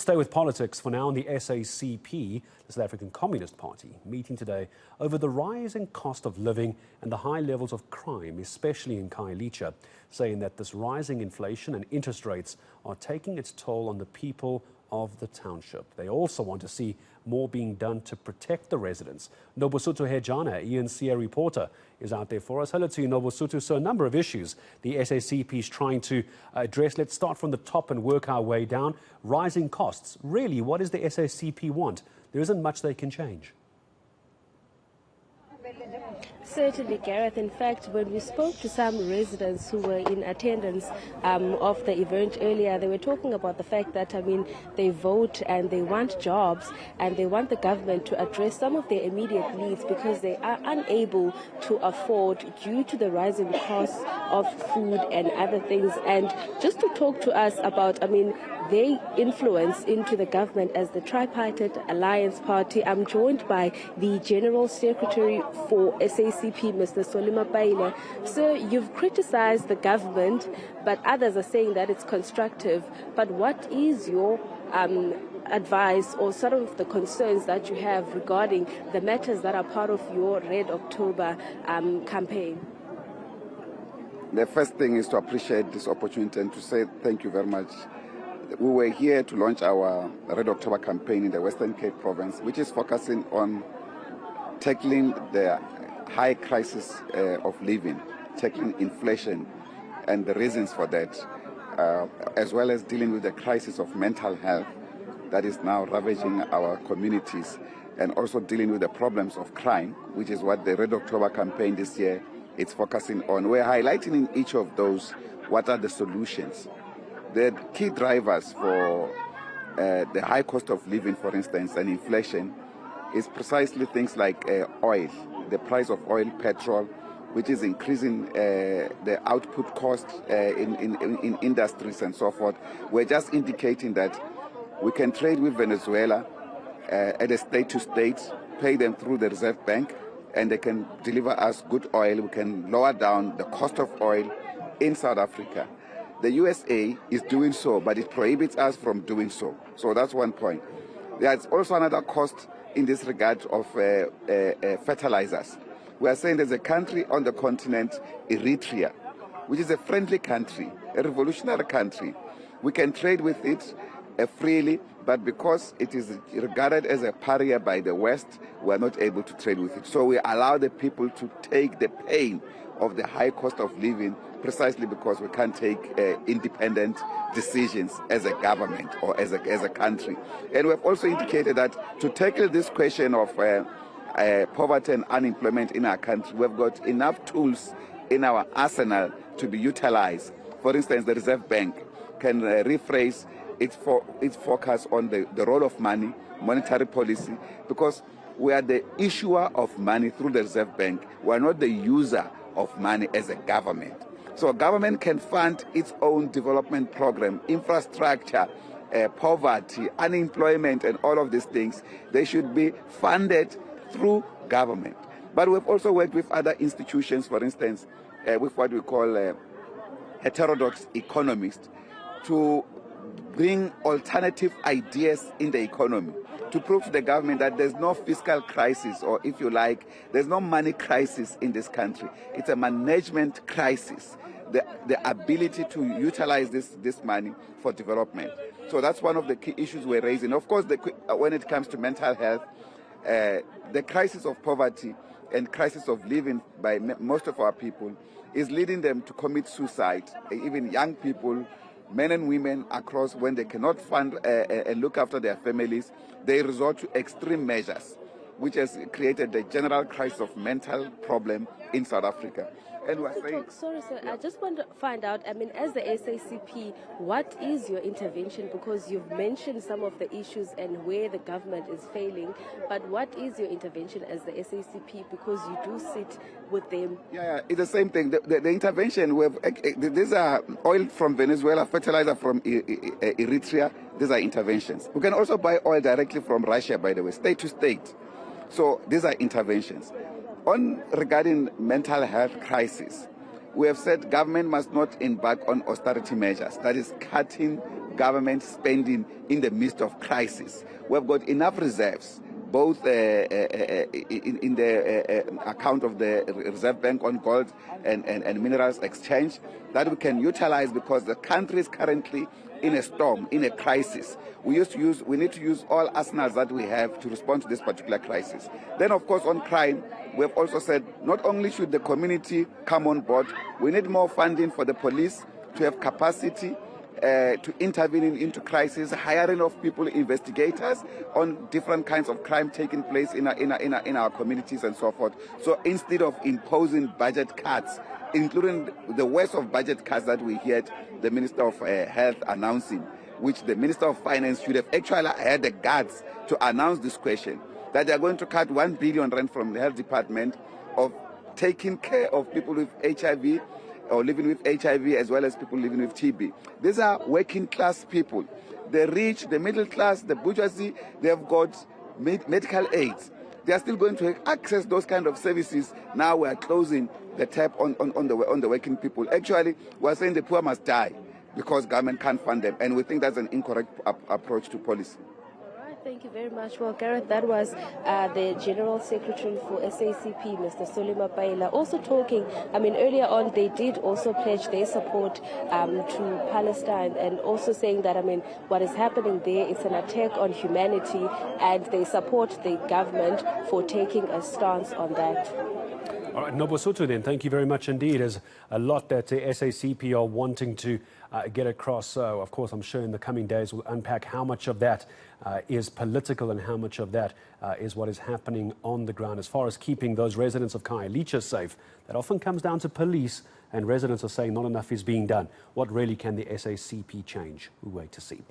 Stay with politics for now. On the SACP, the South African Communist Party, meeting today over the rising cost of living and the high levels of crime, especially in Khayelitsha, saying that this rising inflation and interest rates are taking its toll on the people of the township. They also want to see more being done to protect the residents. Nobesuthu Hejana, eNCA reporter, is out there for us. Hello to you, Nobesuthu. So a number of issues the SACP is trying to address. Let's start from the top and work our way down. Rising costs. Really, what does the SACP want? There isn't much they can change. Certainly, Gareth. In fact, when we spoke to some residents who were in attendance of the event earlier, they were talking about the fact that, they vote and they want jobs and they want the government to address some of their immediate needs because they are unable to afford due to the rising costs of food and other things. And just to talk to us about, their influence into the government as the Tripartite Alliance Party, I'm joined by the General Secretary for SACP, Mr. Solima Paile. So you've criticized the government, but others are saying that it's constructive. But what is your advice or sort of the concerns that you have regarding the matters that are part of your Red October campaign? The first thing is to appreciate this opportunity and to say thank you very much. We were here to launch our Red October campaign in the Western Cape province, which is focusing on tackling the high crisis of living, tackling inflation and the reasons for that, as well as dealing with the crisis of mental health that is now ravaging our communities, and also dealing with the problems of crime, which is what the Red October campaign this year is focusing on. We're highlighting in each of those what are the solutions. The key drivers for the high cost of living, for instance, and inflation is precisely things like oil, the price of oil, petrol, which is increasing the output cost in industries and so forth. We're just indicating that we can trade with Venezuela at a state-to-state, pay them through the Reserve Bank, and they can deliver us good oil. We can lower down the cost of oil in South Africa. The USA is doing so, but it prohibits us from doing so. So that's one point. There's also another cost in this regard of fertilizers. We are saying there's a country on the continent, Eritrea, which is a friendly country, a revolutionary country. We can trade with it freely, but because it is regarded as a pariah by the West, we are not able to trade with it. So we allow the people to take the pain of the high cost of living precisely because we can't take independent decisions as a government or as a country. And we've also indicated that to tackle this question of poverty and unemployment in our country, we've got enough tools in our arsenal to be utilized. For instance, the Reserve Bank can rephrase its focus on the role of money, monetary policy, because we are the issuer of money through the Reserve Bank. We are not the user of money as a government. So government can fund its own development program, infrastructure, poverty, unemployment, and all of these things. They should be funded through government. But we've also worked with other institutions, for instance, with what we call heterodox economists, to bring alternative ideas in the economy, to prove to the government that there's no fiscal crisis, or if you like, there's no money crisis in this country. It's a management crisis, the ability to utilize this money for development. So that's one of the key issues we're raising. Of course, when it comes to mental health, the crisis of poverty and crisis of living by most of our people is leading them to commit suicide. Even young people, men and women across, when they cannot fund and look after their families, they resort to extreme measures, which has created the general crisis of mental problem in South Africa. And we're saying, sorry, sir, I just want to find out, as the SACP, what is your intervention? Because you've mentioned some of the issues and where the government is failing, but what is your intervention as the SACP? Because you do sit with them. Yeah, it's the same thing. The intervention, these are oil from Venezuela, fertilizer from Eritrea. These are interventions. We can also buy oil directly from Russia, by the way, state to state. So these are interventions. Regarding mental health crisis, we have said government must not embark on austerity measures, that is cutting government spending in the midst of crisis. We have got enough reserves, both in the account of the Reserve Bank on gold and minerals exchange, that we can utilize, because the country is currently in a storm, in a crisis. We need to use all arsenals that we have to respond to this particular crisis. Then, of course, on crime, we have also said not only should the community come on board, we need more funding for the police to have capacity to intervene into crisis, hiring of people, investigators on different kinds of crime taking place in our communities and so forth. So instead of imposing budget cuts, including the worst of budget cuts that we heard the Minister of Health announcing, which the Minister of Finance should have actually had the guts to announce this question, that they are going to cut 1 billion rand from the Health Department of taking care of people with HIV or living with HIV, as well as people living with TB. These are working class people. The rich, the middle class, the bourgeoisie, they have got medical aids. They are still going to access those kind of services. Now we are closing the tap on the working people. Actually, we are saying the poor must die because government can't fund them, and we think that's an incorrect approach to policy. Thank you very much. Well, Gareth, that was the General Secretary for SACP, Mr. Solima Paila, also talking, earlier on they did also pledge their support to Palestine, and also saying that, what is happening there is an attack on humanity, and they support the government for taking a stance on that. All right, Nobesuthu, then, thank you very much indeed. There's a lot that the SACP are wanting to get across. So, of course, I'm sure in the coming days we'll unpack how much of that is political and how much of that is what is happening on the ground. As far as keeping those residents of Khayelitsha safe, that often comes down to police, and residents are saying not enough is being done. What really can the SACP change? We'll wait to see.